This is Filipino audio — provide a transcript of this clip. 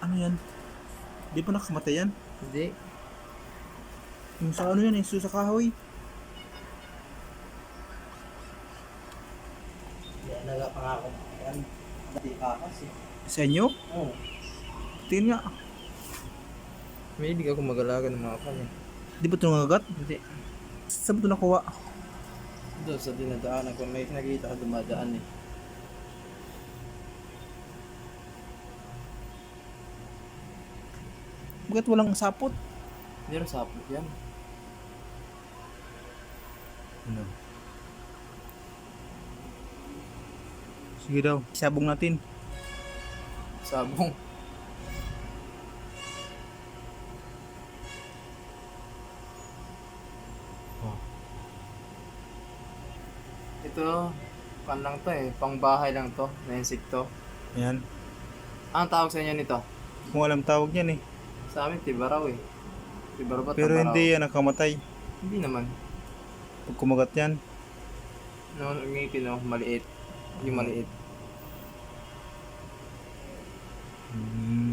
Ano yan? Di pa nakamatay yan? Hindi. Yung sa ano yan, yung sa kahoy. Yan, nagapangako. Yan. Dati kakas eh. Sa inyo? Oo. Tingin nga. May hindi ako mag-alaga ng mga kanya. Di ba ito nangagat? Hindi. Saan ba ito nakuha? Doon sa dinadaanan ko, may nakikita ka dumadaan eh. Bakit walang sapot? Hindi rin sapot yan. Ano? Sige daw, sabong natin. Sabong. Oh. Ito, pan lang to eh. Pang bahay lang to, na insekto. Ayan. Anong tawag sa inyo nito? Kung alam tawag yan eh. Sa amin, tibaraw eh. Tibaraw ba? Pero Tambaraw? hindi yan nakamatay. Hindi naman. Pag kumagat yan. No, ngipin no, maliit. Yung maliit. Hmm.